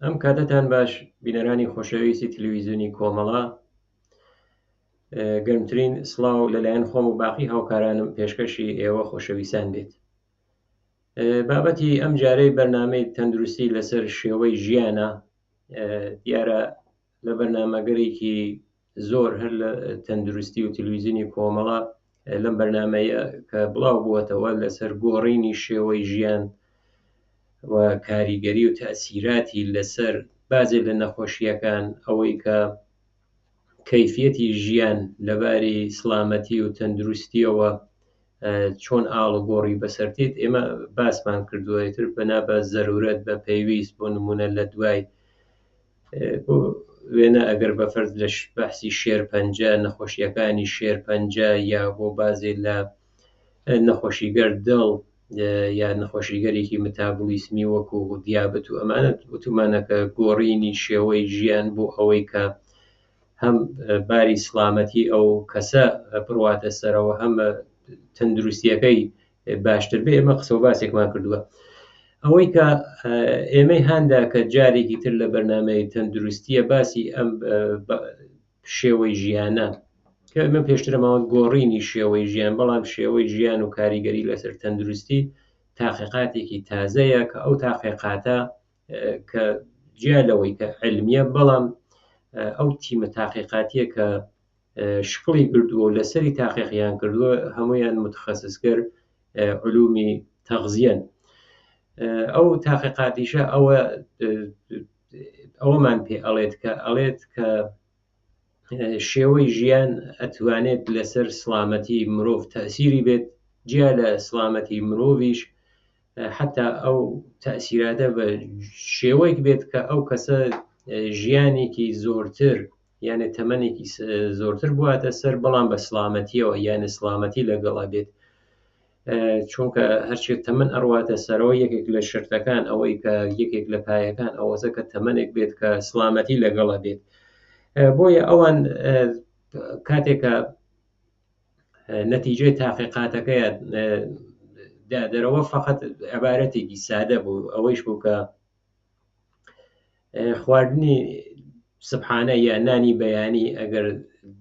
ئەم کاتتان باش بینەرانی خۆشەویستی تلڤیزیۆنی کۆمەڵە. گەرمترین سڵاو لەلایەن خۆم و باقی هاوکارانم پێشکەشی ئێوە خۆشەویستان بێت. بابەتی ئەم جارەی بەرنامەی تەندروستی لەسەر شێوەی ژیانە. دیارە لە بەرنامەگەرێکی زۆر هەر لە تەندروستی و تلڤیزیۆنی کۆمەڵە لەم بەرنامەیە کە بڵاو بووەتەوە لەسەر گۆڕینی شێوەی ژیان و کاریگەری و تەئسیراتی لەسەر بازێک لە نەخۆشیەکان، ئەوەی کە کەیفیەتی ژیان لەباری سڵامەتی و تەندروستیەوە چۆن ئاڵوگۆڕی بەسەرتێت ئێمە باسمان کردووەتر بەنابە زەرورەت بە پێویست بۆ نمونە لە دوای وێنە ئەگەر بەفرد لە بەحسی شێرپەنجە، نەخۆشیەکانی شێرپەنجە، یا بۆ بازێ لە نەخۆشیگەر دڵ یا نەخۆشیگەرێکی متابولیسمی وەکو دیابەت و ئەمانەت وتمانەکە گۆڕینی شێوەی ژیان بۆ ئەوەی کە هەم باری سڵامەتی ئەو کەسە بڕواتە سەرەوە، هەم تەندروستیەکەی باشتر بێ. ئێمە قسە و باسێکمان کردووە ئەوەی کە ئێمەی هاندا کە جارێکی تر لە بەرنامەی تەندروستیە باسی ئەم شێوەی ژیانە کە ئێمە پێشترمەوە گۆڕینی شێوەی ژیان، بەڵام شێوەی ژیان و کاریگەری لەسەر تەندروستی تاقیقاتێکی تازەیە کە ئەو تاقیقاتە کە جیا لەوەی کە علمیە، بەڵام ئەو تیمە تاقیقاتیە کە شقڵی کردووە و لەسەری تاقیقیان کردووە هەمویان متخەسسگەر علومی تەغزیەن. ئەو تاقیقاتیشە ئەوەمان پێ ئەڵێت کە شێوەی ژیان ئەتوانێت لەسەر سڵامەتی مرۆڤ تەئسیری بێت، جیا لە سڵامەتی مرۆڤیش حتا ئەو تەئسیراتە بە شێوەیەک بێت کە ئەو کەسە ژیانێکی زۆرتر یانە تەمەنێکی زۆرتر بواتە سەر، بەڵام بە سڵامەتیەوە یانە سڵامەتی لەگەڵا بێت. چونکە هەرچێت تەمەن ئەڕواتە سەرەوە، یەکێک لە شرتەکان ئەوەی کە یەکێک لە پایەکان ئەوەزە کە تەمەنێک بێت کە سڵامەتی لەگەڵا بێت. بۆیە ئەوان کاتێکە نەتیجەی تاقیقاتەکەیان دادەرەوە فقط عبارەتێکی سادە بوو، ئەوەیش بوو کە خواردنی سبحانە یا نانی بەیانی ئەگەر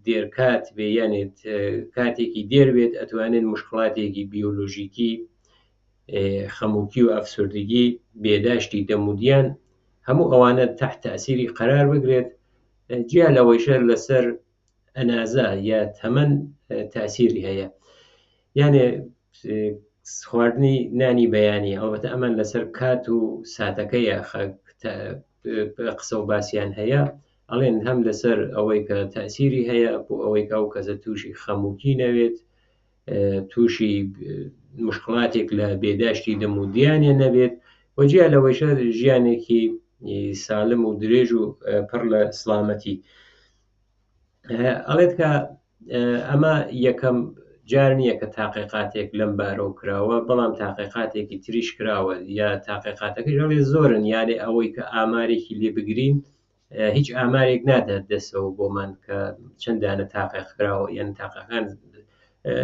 دێرکات بێ یانێت کاتێکی دێر بێت ئەتوانێت مشکڵاتێکی بیۆلۆژیکی، خەموکی و ئەفسوردگی، بێداشتی دەمودیان، هەموو ئەوانە تحت تەئسیری قەرار بگرێت، جیا لەوەیشە لەسەر ئەنازە یا تەمەن تەئسیری هەیە. یانێ خواردنی نانی بەیانی، ئەڵبەتە ئەمان لەسەر کات و ساتەکەیە قسە و باسییان هەیە، ئەڵێن هەم لەسەر ئەوەی کە تەئسیری هەیە بۆ ئەوەی کە ئەو کەسە تووشی خەموکی نەوێت، تووشی مشکڵاتێک لە بێداشتی دەمودیانێ نەبێت، وەجیا لەوەیشە ژیانێکی سالم و درێژ و پڕ لە سڵامەتی. ئەڵێت کە ئەمە یەکەم جار نییە کە تاقیقاتێک لەم بارەوە کراوە، بەڵام تاقیقاتێکی تریش کراوە، یا تاقیقاتەکەی ژەڵێ زۆرن، یانێ ئەوەی کە ئامارێکی لێ بگرین هیچ ئامارێک نادات دەستەوە بۆمان کە چەندانە تاقیق کراوە، یان تاقیقەکان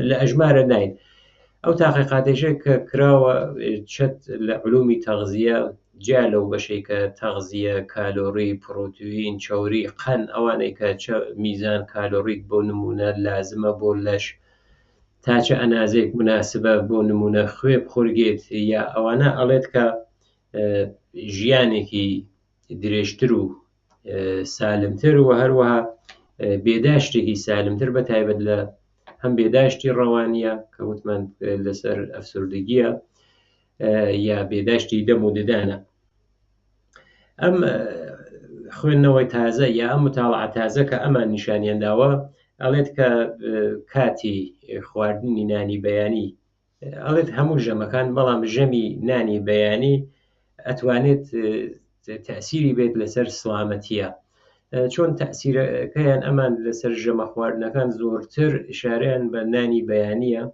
لە ئەژمارە ناین. ئەو تاقیقاتێشە کە کراوە چەت لە علومی تەغزیە، جیا لەو بەشەی کە تەغزیە، کالۆری، پرۆتئین، چەوری، قەن، ئەوانەی کە میزان کالۆریک بۆ نمونە لازمە بۆ لەش، تا چە ئەنازێک مناسبە بۆ نمونە خوێ بخورگێت، یا ئەوانە ئەڵێت کە ژیانێکی درێژتر و سالمتر و هەروەها بێداشتێکی سالمتر، بە تایبەت لە هەم بێداشتی ڕەوانیە کە وتمان لەسەر ئەفسوردگیە یا بێداشتی دەم و ددانە. ئەم خوێندنەوەی تازە یا ئەم متاڵعە تازە کە ئەمان نیشانیان داوە، ئەڵێت کە کاتی خواردنی نانی بەیانی، ئەڵێت هەموو ژەمەکان، بەڵام ژەمی نانی بەیانی ئەتوانێت تەئسیری بێت لەسەر سڵامەتیە. چۆن تەئسیرەکەیان ئەمان لەسەر ژەمە خواردنەکان زۆرتر ئشارەیان بە نانی بەیانیە،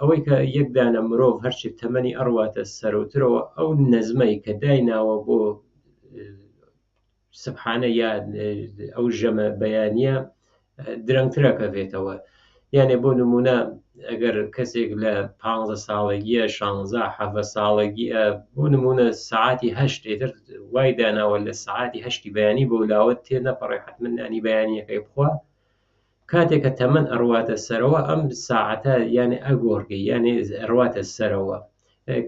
ئەوەی کە یەک دانە مرۆڤ هەرچێت تەمەنی ئەڕواتە سەرەوترەوە، ئەو نەزمەی کە دایناوە بۆ سبحانە یا ئەو ژەمە بەیانیە درەنگترەکە بێتەوە. یانێ بۆ نمونە ئەگەر کەسێک لە 15 ساڵگیە 16 ساڵگیە بۆ نمونە سعاتی 8 ئێتر وای داناوە لە سعاتی 8 بەیانی بۆ لاوت تێ نەپەڕێ حتمما نانی بەیانیەکەی بخوا کاتێکە تەمەن ئەڕواتە سەرەوە ئەم ساعەتە یانێ ئەگۆڕگەی یانێ ئەڕواتە سەرەوە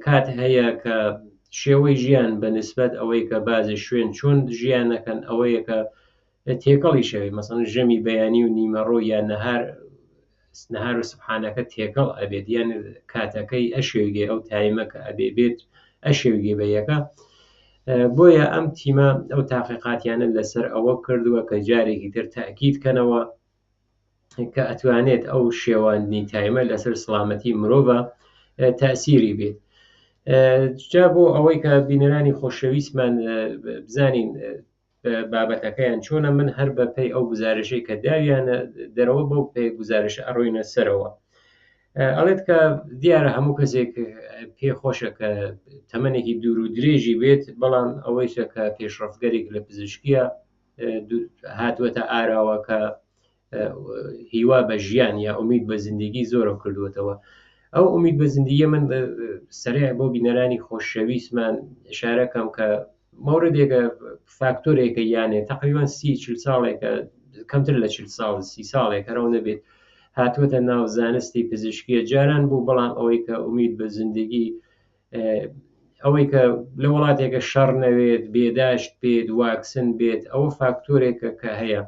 کات هەیە کە شێوەی ژیان بە نسبەت ئەوەی کە بازی شوێن چۆن ژیانەکەن ئەوەیە کە تێکەڵی شەوی مەسەڵەن ژەمی بەیانی و نیمەڕۆ یان نەهار و سبحانەکە تێکەڵ ئەبێت یان کاتەکەی ئەشێوگێ ئەو تایمە کە ئەبێ بێت ئەشێوگێ بە یەکە بۆیە ئەم تیمە ئەو تاقیقاتیانە لەسەر ئەوە کردووە کە جارێکی تر تاکیدکەنەوە کە ئەتوانێت ئەو شێوانی تایمە لەسەر سڵامەتی مرۆڤە تەسیری بێت جا بۆ ئەوەی کە بینەرانی خۆشەویستمان بزانین بابەتەکەیان چۆنە من هەر بە پێی ئەو گزارشەی کە داویانە دەرەوە بەو پێی گزارشە ئەڕۆینە سەرەوە ئەڵێت کە دیارە هەموو کەسێک پێخۆشە کە تەمەنێکی دوور و درێژی بێت بەڵام ئەوەیشە کە پێشڕەفتگەرێک لە پزیشکیە هاتووەتە ئاراوە کە هیوا بە ژیان یا ئومید بە زیندگی زۆرە کردوێتەوە ئەو ئومید بە زیندگی من سەریع بۆ بینەرانی خۆشەویستمان ئشارەکەم کە مەوردێکە فاکتۆرێکە یانێ تقریبان 30-40 ساڵێکە کەمتر لە 40 ساڵ 30 ساڵێک هەرەو نەبێت هاتووەتە ناو زانستی پزیشکیە جاران بوو بەڵام ئەوەی کە ئومید بە زیندگی ئەوەی کە لە وڵاتێکە شەڕ نەوێت بێداشت بێت واکسن بێت ئەوە فاکتۆرێکە کە هەیە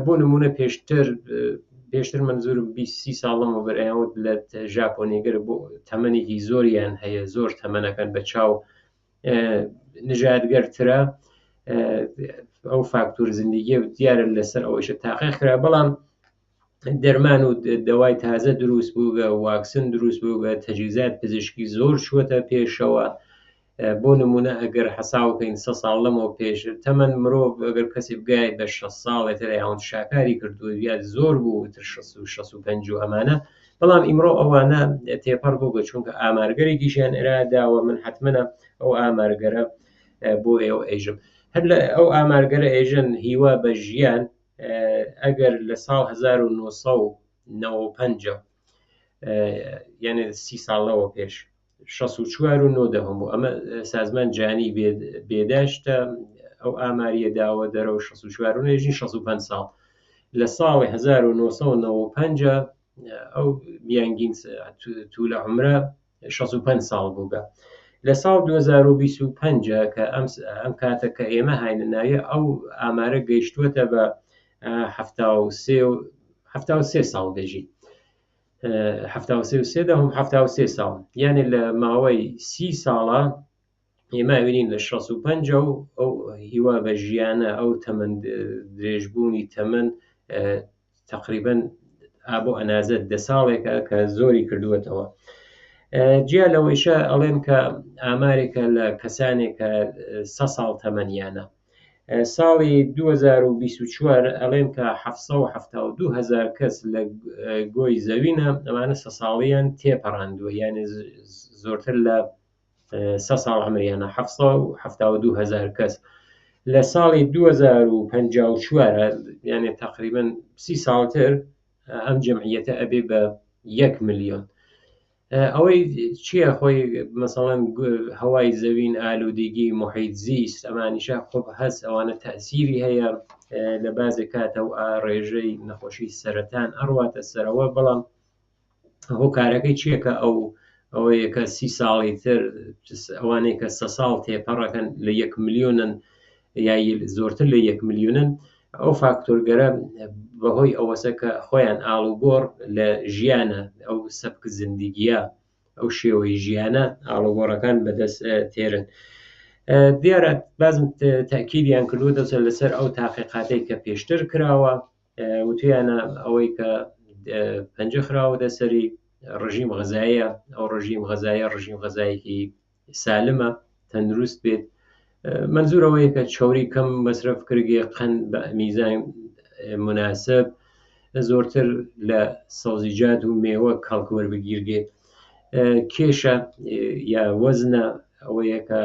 بۆ نمونە پێشتر منزور 20 ساڵەمە بەرەیاوت لە ژاپۆنیگەر بۆ تەمەنێکی زۆریان هەیە زۆر تەمەنەکەن بە چاو نژادگەرترە ئەو فاکتور زیندگی دیارە لەسەر ئەوەیشە تاقیق کرا بەڵام دەرمان و دەوای تازە دروست بووگە واکسن دروست بووگە تەجیزات پزیشکی زۆر چووەتە پێشەوە بۆ نمونە ئەگەر حساوکەین 100 ساڵ لەمەوە پێش تەمەن مرۆڤ ئەگەر کەسی بگای بە 6 ساڵێتر یاوەند شاکاری کردووە یاد زۆر بوو تر 65 و ئەمانە بەڵام ئیمڕۆ ئەوانە تێپەڕ بووگە چونکە ئامارگەرێکیشیان ئێراداوە من حتممە ئەو ئامارگەرە بۆ ئێوە ئێژم هەر لە ئەو ئامارگەرە ئێژن هیوا بە ژیان ئەگەر لە ساڵ 1990 یعنی 30 ساڵەوە پێش 64 بوو ئەمە سازمان جانی بێداشتە ئەو ئاماریە داوە دەرەوە 64 ژین 65 ساڵ لە ساڵی 1990 ئەو میانگین توولە عمرە 65 ساڵ بووگە لە ساڵ 2025 کە ئەم کاتە کە ئێمە هاینە ناویە ئەو ئامارە گەیشتووەتە بە 73 ساڵ دەژی 73 ساڵ یعنی لە ماوەی 30 ساڵە ئێمە بینین لە 65 و ئەو هیوا بە ژیانە ئەو تەمەن درێژبوونی تەمەن تقریبا ئابۆ ئەنازە 10 ساڵێکە کە زۆری کردووەتەوە جیا لەوەیشە ئەڵێن کە ئامارێکە لە کەسانێکە 100 ساڵ تەمەنیانە ساڵی 2024 ئەڵێن کە 772,000 کەس لە گۆی زەوینە ئەمانە 100 ساڵیان تێپەڕاندووە یعنی زۆرتر لە 100 ساڵ عمریانە 772,000 کەس لە ساڵی 2054 یعنی تقریبا 30 ساڵتر ئەم جەمعیەتە ئەبێ بە 1 ملیۆن ئەوەی چییە خۆی مەسەڵەن هەوای زەوین ئالودگی محیط زیست ئەمانیشە خۆ هەست ئەوانە تەسیری هەیە لە بازێ کاتە و ڕێژەی نەخۆشی سەرەتان ئەڕواتە سەرەوە بەڵام هۆکارەکەی چییەکە ئەوەیە کە 30 ساڵی تر ئەوانەی کە 100 ساڵ تێپەڕەکەن لە 1 ملیۆنن یای زۆرتر لە 1 ملیۆنن ئەو فاکتۆرگەرە بەهۆی ئەوەسە کە خۆیان ئاڵوگۆڕ لە ژیانە ئەو سەبک زیندگیە ئەو شێوەی ژیانە ئاڵوگۆڕەکان بەدەست تێرن دیارە بازم تاکیدیان کردووە دەچێت لەسەر ئەو تاقیقاتەی کە پێشتر کراوە وتیانە ئەوەی کە پەنجە خراوەتە سەری ڕژیم غەزاییە ئەو ڕژیم غەزاییەکی سالمە تەندروست بێت منزور ئەوەیە کە چۆری کەم مەصرف کردگێ قەند بە میزان مناسب زۆرتر لە سەوزیجات و مێوە کەڵک وەربگیرگێ کێشە یا وەزنە ئەوەیە کە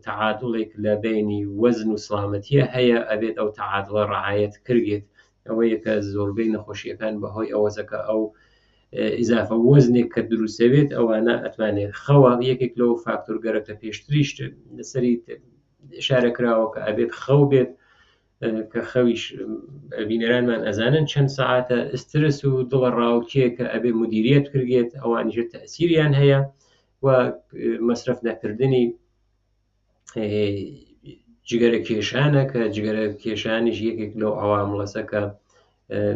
تەعادڵێک لە بینی وەزن و سڵامەتیە هەیە ئەبێت ئەو تەعادڵە ڕعایەت کردێت ئەوەیە کە زۆربەی نەخۆشیەکان بەهۆی ئەوەزەکە ئەو ئیزافە وەزنێک کە دروستەوێت ئەوانە ئەتوانێت خەوە یەکێک لەو فاکتۆرگەرەکە پێشتریش لەسەری شارەکراوە کە ئەبێت خەو بێت کە خەویش بینەرانمان ئەزانن چەند سەعاتە ئسترس و دڵە ڕاوکێ کە ئەبێ مدیریت کردێت ئەوانیشە تەسیریان هەیە و مەصرف نەکردنی جگەرە کێشانە کە جگەرە کێشانیش یەکێک لەو عوامڵەسە کە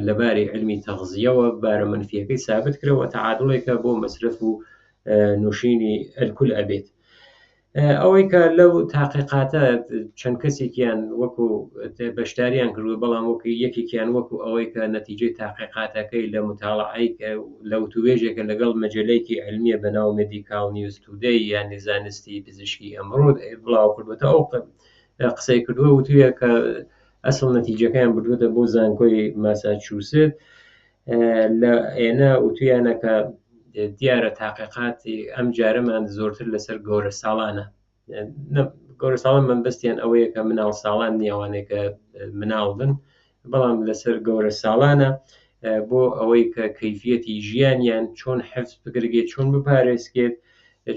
لەباری علمی تەغزیەوە بارە منفیەکەی ثابت کرەوە تعادڵێکە بۆ مەصرف و نوشینی ئەلکول ئەبێت. ئەوەی کە لەو تاقیقاتە چەند کەسێکیان وەکو بەشداریان کردووە بەڵام وەکو یەکێکیان وەکو ئەوەی کە نەتیجەی تاقیقاتەکەی لە متاڵعەی لە وتوێژێکە لەگەڵ مەجلەیەکی علمیە بەناو مێدیکال نیوز تودەی یان زانستی پزیشکی ئەمڕۆ بڵاو کردوێتە ئەو قسەی کردووە وتویە کە ئەسڵ نەتیجەکەیان بردووەتە بۆ زانکۆی ماساچوست لە ئێنە وتویانە کە دیارە تاقیقاتی ئەم جارەمان زۆرتر لەسەر گەورە ساڵانە گەورە ساڵان مەبەستیان ئەوەیە کە مناڵ ساڵان نیاوانێکە مناڵ بن بەڵام لەسەر گەورە ساڵانە بۆ ئەوەی کە کەیفیەتی ژیانیان چۆن حفظ بگرگێت چۆن بپارێزکێت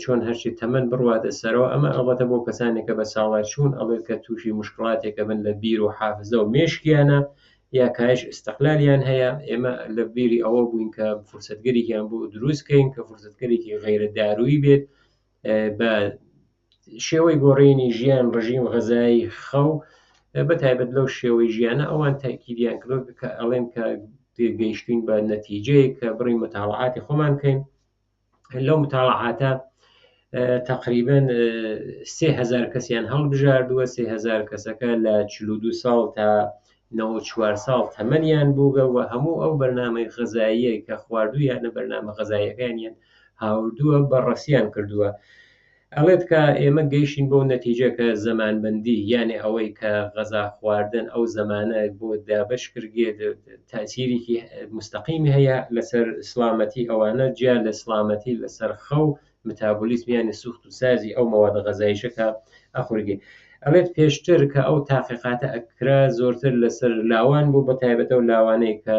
چۆن هەرچی تەمەن بڕواتە سەرەوە ئەمە ئەڵبەتە بۆ کەسانێکە بە ساڵات چوون ئەڵێت کە تووشی مشکڵاتێکە بن لە بیر و حافزە و مێشکیانە یا کاش استقلالیان هەیە ئێمە لە بیری ئەوە بووین کە فرسەتگەرێکیان بۆ دروستکەین کە فرسەتگەرێکی غیرە دارویی بێت بە شێوەی گۆڕینی ژیان ڕژیم غەزایی خەو بەتایبەت لەو شێوەی ژیانە ئەوان تاکیدیان کردو کە ئەڵێن کە گەیشتین بە نەتیجەیە کە بڕی متاڵعاتی خۆمان کەین لەو متاڵعاتە تقریبا 3000 کەسیان هەڵبژاردووە 3000 کەسەکە لە 42 ساڵ تا 94 ساڵ تەمەنیان بووگەوە هەموو ئەو بەرنامەی غەزاییە کە خواردوویانە بەرنامە غەزاییەکانیان هاوردووە بەڕەسیان کردووە ئەڵێت کە ئێمە گەیشتین بۆ نەتیجە کە زەمانبەندی یانێ ئەوەی کە غەزا خواردن ئەو زەمانە بۆ دابش کردێت تاثیرێکی مستەقیمی هەیە لەسەر سلامەتی ئەوانە جیا لە سلامەتی لەسەر خەو متابولیسمیانی سوخت و سازی ئەو مەوادە غەزاییشەکە ئەخورگێ ئەڵێت پێشتر کە ئەو تاقیقاتە ئەکرا زۆرتر لەسەر لاوان بوو بە تایبەتە و لاوانەی کە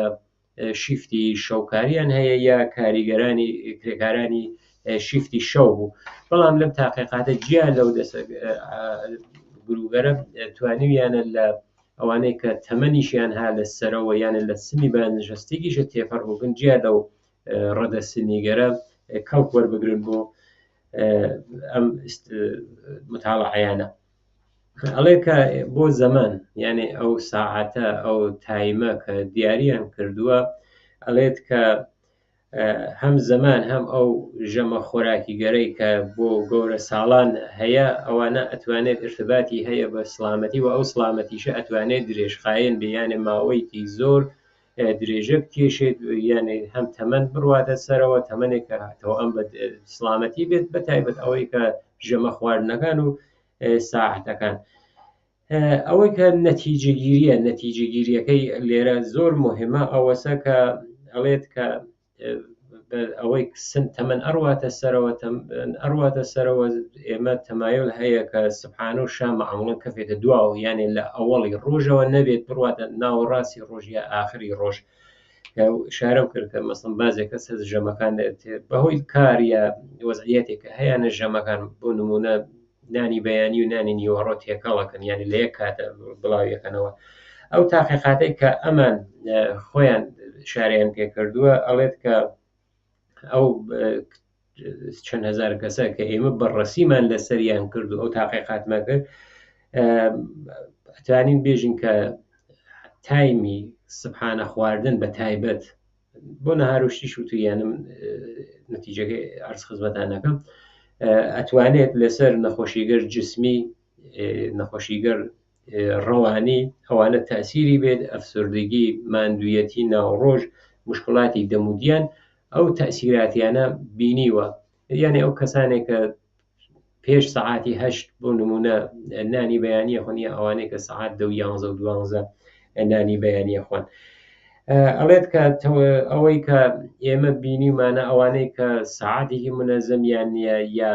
شیفتی شەوکاریان هەیە یا کاریگەرانی کرێکارانی شیفتی شەو بوو بەڵام لەم تاقیقاتە جیا لەو گروگەرە توانیویانە لە ئەوانەی کە تەمەنیشیان ها لە سەرەوە یانە لە سنی بانشەستێکیشە تێپەڕبووبن جیا لەو ڕەدە سنیگەرە کەڵک وەربگرن بۆ ئەم متاڵعەیانە ئەڵێ کە بۆ زەمان یعنی ئەو ساعاتە ئەو تایمە کە دیاریان کردووە ئەڵێت کە هەم زەمان هەم ئەو ژەمە خۆراکی گەرەی کە بۆ گەورە ساڵان هەیە ئەوانە ئەتوانێت ارتباتی هەیە بە سلامەتی و ئەو سلامەتیشە ئەتوانێت درێژخایەن بەیانێ ماوەیەکی زۆر درێژە بکێشێت یعنی هەم تەمەن بڕواتە سەرەوە تەمەنێکە هاتەوە ئەم بە سلامەتی بێت بە تایبەت ئەوەی کە ژەمە خواردنەکان و ساعتەکان ئەوەی کە نەتیجەگیریە نەتیجەگیریەکەی لێرە زۆر مهمە ئەوەسە کە ئەڵێت کە ئەوەی تەمەن ئەڕواتە سەرەوە ئێمە تەمایل هەیە کە سبحانە و شام معموڵەن کەفێتە دواوە یانێ لە ئەوەڵی ڕۆژەوە نەبێت بڕواتە ناوەڕاستی ڕۆژ یا ئاخری ڕۆژ شارەم کرد کە مەسڵن بازێک کەس ژەمەکان بەهۆی کار یا وەزعیەتێکە هەیەە ژەمەکان بۆ نمونە نانی بەیانی و نانی نیوەڕۆ تێکەڵەکەن یانی لە یەک کاتە بڵاویەکەنەوە ئەو تاقیقاتەی کە ئەمان خۆیان شاریان پێکردووە ئەڵێت کە ئەو چەند هەزار کەسە کە ئێمە بەڕەسیمان لەسەریان کرد و ئەو تاقیقاتمان کرد ئەتوانین بێژین کە تایمی سبحانە خواردن بە تایبەت بۆ نەهاروشتی شووتویانم نەتیجەکەی عەرز خزمەتانەکەم ئەتوانێت لەسەر نەخۆشیگەر جسمی نەخۆشیگەر ڕەوانی ئەوانە تاسیری بێت ئەفسردگی ماندوویەتی ناوڕۆژ مشکڵاتی دەمودیان ئەو تەسیراتیانە بینیوە یعنی ئەو کەسانێک کە پێش سەعاتی 8 بۆ نمونە نانی بەیانیە خۆنیە ئەوانەیە کە سەعات 11 و 12 نانی بەیانیە خوۆن ئەڵێت کە ئەوەی کە ئێمە بینیمانە ئەوانەی کە سەعاتێکی منەزەمیان نییە یا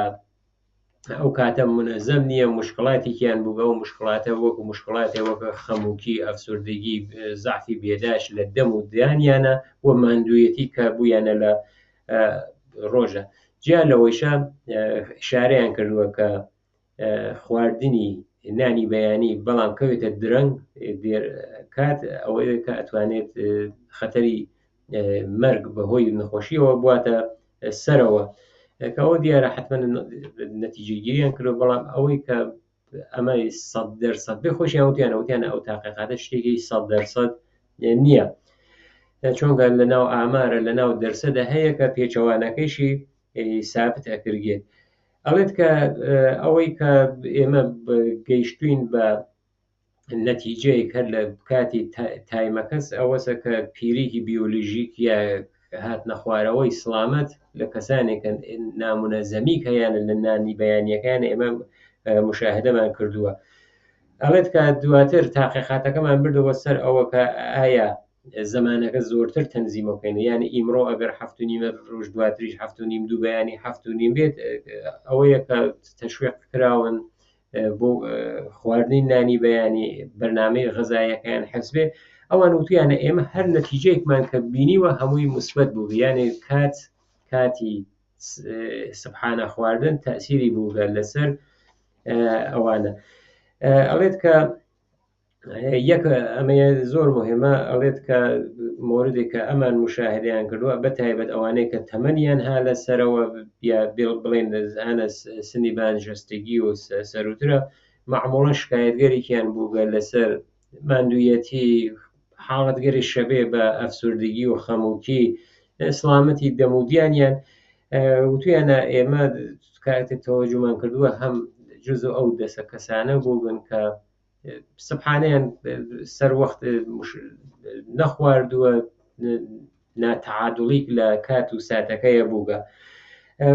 ئەو کاتە منەزەم نییە، مشکڵاتێکیان بوو، ئەو مشکڵاتە وەکو مشکڵاتێ وەکە خەموکی، ئەفسوردگی، زعفی بێداش لە دەم و دانیانە وە ماندوویەتی کە بوویانە لە ڕۆژە. جیا لەوەیشە شارەیان کردووە کە خواردنی نانی بەیانی بەڵام کەوێتە درەنگ کات ئەوەیە کە ئەتوانێت خەتەری مەرگ بەهۆی نەخۆشیەوە بواتە سەرەوە، کەەوە دیارە حتمما نەتیجەگیریان کردو، بەڵام ئەوەی کە ئەمە 100% بێخۆشیان وتیانە ئەو تاقیقاتە شتێکی 100% نییە، چۆنکە لەناو ئامارە لەناو دەرسەدا هەیە کە پێچەوانەکەیشی سابت ئەکرگێت. ئەڵێت کە ئەوەی کە ئێمە گەیشتوین بە نەتیجەیەک هەر لە کاتی تایمەکەس ئەوەسە کە پیرێکی بیۆلۆژیک یا هاتنە خوارەوەی سڵامەت لە کەسانێکە نامونەزەمی هەیەیانە لە نانی بەیانیەکان ئێمە مشاهدەمان کردووە. ئەڵێت کە دواتر تاقیقاتەکەمان بردەوە سەر ئەوە کە ئایا زمانەکە زۆرتر تەنزیمەکەین، یعنی ئیمڕۆ ئەگەر 7.5 ڕۆژ دواتریش 7.5 دوو بەیانی 7.5 بێت، ئەوەیە کە تەشویق کراون بۆ خواردنی نانی بەیانی بەرنامەی غەزاییەکان حەفز بێ، ئەوان وتیانە ئێمە هەر نەتیجەیەکمان کە بینیوە هەمووی مثبت بوو، یعنی کاتی سبحانە خواردن تەسیری بووگە لەسەر ئەوانە. ئەڵێت کە یەک ئەمەیە زۆر مهمە، ئەڵێت کە موردێک کە ئەمان مشاهدەیان کردووە بە تایبەت ئەوانەیە کە تەمەنیان ها لەسەرەوە یا بڵێن هەنە سنی بانجەستگی و سەروترە، معموڵە شکایەتگەرێکیان بووگە لەسەر ماندوویەتی، حاڵەتگەری شەبێ بە ئەفسوردگی و خەموکی، سڵامەتی دەمودیانیان وتویانە ئێمە کاتێک تەوەجومان کردووە هەم جزء ئەو دەسە کەسانە بوون کە سبحانەیان سەر وەخت نەخواردووە، ناتەعادڵی لە کات و ساتەکەیە بووگە.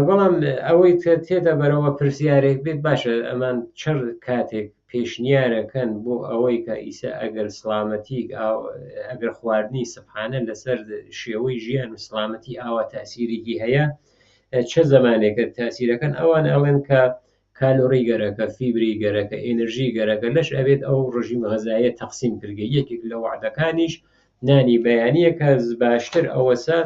بەڵام ئەوەی تێدە بەرەوە پرسیارێک بێت باشە ئەمان چەر کاتێک پێشنیارەکەن بۆ ئەوەی کە ئیسا ئەگەر سڵامەتی ئەگەر خواردنی سبحانە لەسەر شێوەی ژیان و سڵامەتی ئاوا تاسیرێکی هەیە، چه زمانێکە تاسیرەکەن ئەوان ئەڵێن کە کالۆری گەرەکە، فیبری گەرەکە، ئێنەرژی گەرەکە لەش ئەبێت ئەو ڕژیم غەزاییە تەقسیم کردگە. یەکێک لە وعدەکانیش نانی بەیانیە کە باشتر ئەوەسە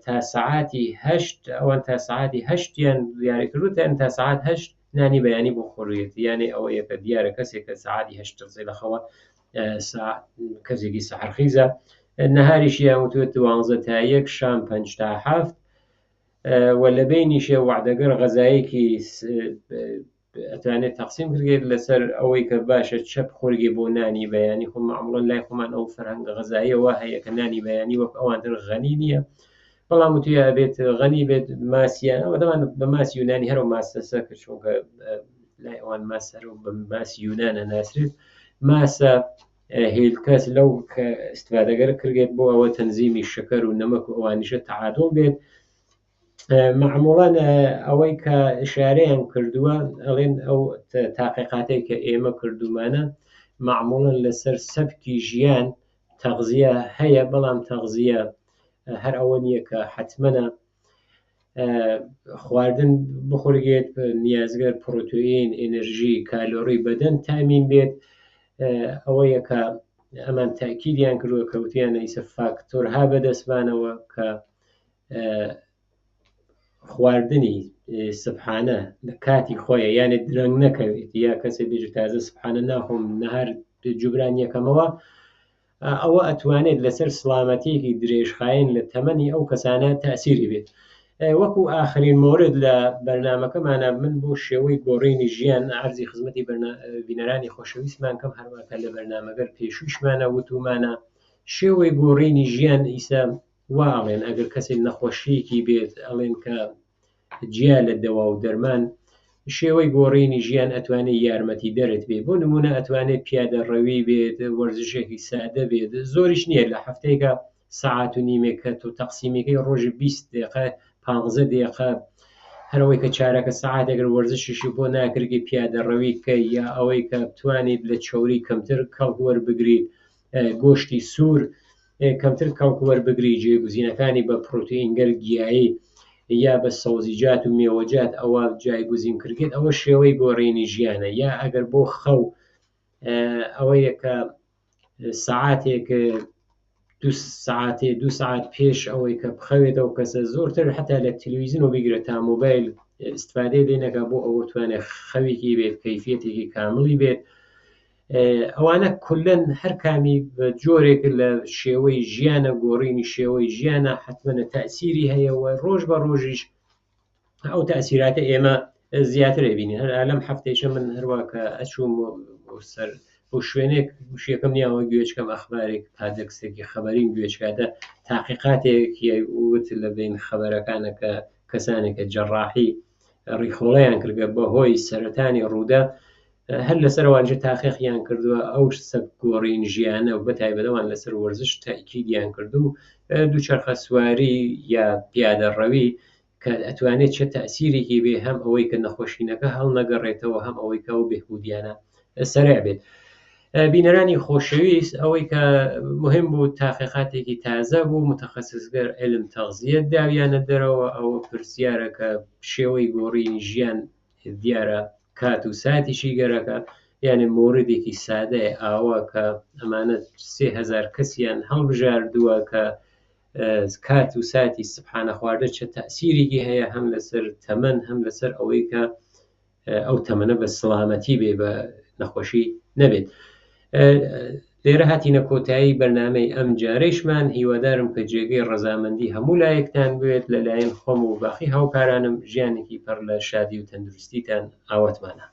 تا سعاتی 8 ئەوان تا سعاتی 8یان دیاریکردوتیان تا سعات 8 نانی بەیانی بۆ خۆڕێت، یعنی ئەوەیە کە دیارە کەسێک کە سعاتی 8 لەخەوە کەسێکی سەحرخیزە، نەهاریشی یاوتوێت 12 تا 1 شام 5 تا 7 و لە بینیشێ وعدەگەر غەزایەکی ئەتوانێت تەقسیم کرێت لەسەر ئەوەی کە باشە چەپ خۆرگێ بۆ نانی بەیانی. خۆ معموڵەن لای خۆمان ئەو فەرهەنگە غەزاییەوە هەیە کە نانی بەیانی وەک ئەوانتر غەنی نییە، بەڵام وتویە بێت غەنی بێت ماسییان، ئەوە دەمان بە ماسی یونانی هەرو ماسەسە کە چۆنکە لای ئەوان ماسەر و بە ماسی یونانە ناسرێت، ماسە هێلکەس لەو کە استفادەگەر کردێت بۆ ئەوە تەنزیمی شەکەر و نەمەک و ئەوانیشە تەعادڵ بێت. معموڵان ئەوەی کە ئشارەیان کردووە ئەڵێن ئەو تاقیقاتێک کە ئێمە کردومانە معموڵن لەسەر سەبکی ژیان تەغزیە هەیە، بەڵام تەغزیە هەر ئەوە نییە کە حتمەنە خواردن بخورگێت نیازگەر پرۆتئین، ئێنەرژی، کالۆری بەدەن تامین بێت. ئەوەیە کە ئەمان تاکیدیان کردووە کەوتیانە ئیسە فاکتۆرها بەدەستمانەوە کە خواردنی سبحانە لە کاتی خۆیە یانێ درەنگ نەکەوێت، یا کەسێک بێژە تازە سبحانە ناخۆم نەهار جوبران یەکەمەوە، ئەوە ئەتوانێت لەسەر سڵامەتیەکی درێژخاین لە تەمەنی ئەو کەسانە تەسیری بێت. وەکو ئاخرین مۆرد لە بەرنامەکەمانە من بۆ شێوەی گۆڕینی ژیان عەرزی خزمەتی بینەرانی خۆشەویستمان کەم هەروەکە لە بەرنامەگەر پێشوویشمانە وتومانە شێوەی گۆڕینی ژیان ئیسا واڵێن ئەگەر کەسێک نەخۆشیەکی بێت ئەڵێن کە جیا لە دەوا و دەرمان شێوەی گۆڕینی ژیان ئەتوانێت یارمەتی دەرت بێت. بۆ نمونە ئەتوانێت پیادە ڕەوی بێت، وەرزشێکی سادە بێت، زۆریش نییە لە هەفتەیەکە سەعات و نیمێکە تۆ تەقسیمەکەی ڕۆژی 20 دقیقە 15 دقیقە هەرەوەی کە چارەکە سەعاتێکر وەرزشیشی بۆ ناکرگی پیادە ڕەوی کەی، یا ئەوەی کە بتوانیت لە چۆری کەمتر کەڵک وەربگریت، گۆشتی سوور کەمتر کەڵک وەربگری، جێگوزینەکانی بە پرۆتئینگەر گیایی یا بە سەوزیجات و مێوەجات ئەوە جایگوزین کردێت، ئەوە شێوەی گۆڕینی ژیانە. یا ئەگەر بۆ خەو ئەوەیە کە سعاتێک 2 سعات پێش ئەوەی کە بخەوێتەوە کەسە زۆرتر حتا لە تەلەڤیزیۆن و بیگرێت تا مۆبایل استفادەی لێ نەکات بۆ ئەوە توانێت خەوێکی بێت، کەیفیەتێکی کامڵی بێت. ئەوانە کولەن هەر کامی بە جۆرێک لە شێوەی ژیانە، گۆڕینی شێوەی ژیانە حتمەنە تەئسیری هەیەەوە ڕۆژ بە ڕۆژیش ئەو تەئسیراتە ئێمە زیاتر ئەبینین. هەر لەم هەفتەیشە من هەروە کە ئەچووم سەر بۆ شوێنێک وشەکەم نیاوە گوێچکەم ئەخبارێک پادەکسێکی خەبەرین گوێچکاتە تاقیقاتێکی وت لە بین خەبەرەکانە کە کەسانێکە جەڕاحی ڕیخۆڵەیان کردگە بەهۆی سەرەتانی ڕوودا هەر لەسەروانجە تاقیقیان کردووە ئەو سەب گۆڕین ژیانە و بەتایبەتەوان لەسەر وەرزش تاکیدیان کردو دووچەرخە سواری یا پیادەڕەوی کە ئەتوانێت چه تەئسیرێکی بێ هەم ئەوەی کە نەخۆشینەکە هەڵنەگەڕێتەوە هەم ئەوەی کە ئەو بێهودیانە سەرێع بێت. بینەرانی خۆشەویست ئەوەی کە مهم بوو تاقیقاتێکی تازە بوو متەخەسیسگەر علم تەغزیەت داویانە دەرەوە ئەوە پرسیارە کە شێوەی گۆڕینی ژیان دیارە کات و ساتیشی گەرەکە، یعنی موردێکی سادەیە ئاوا کە ئەمانە 3000 کەسیان هەڵبژاردووە کە کات و ساتی سبحانە خواردە چه تەئسیرێکی هەیە هەم لەسەر تەمەن هەم لەسەر ئەوەی کە ئەو تەمەنە بە سڵامەتی بێ بە نەخۆشی نەبێت. لێرە هاتینە کۆتایی بەرنامەی ئەم جارەیشمان. هیوادارم کە جێگەی ڕەزامەندی هەموو لایەکتان بێت لەلایەن خۆم و باقی هاوکارانم. ژیانێکی پڕ لە شادی و تەندروستیتان ئاوەتمانە.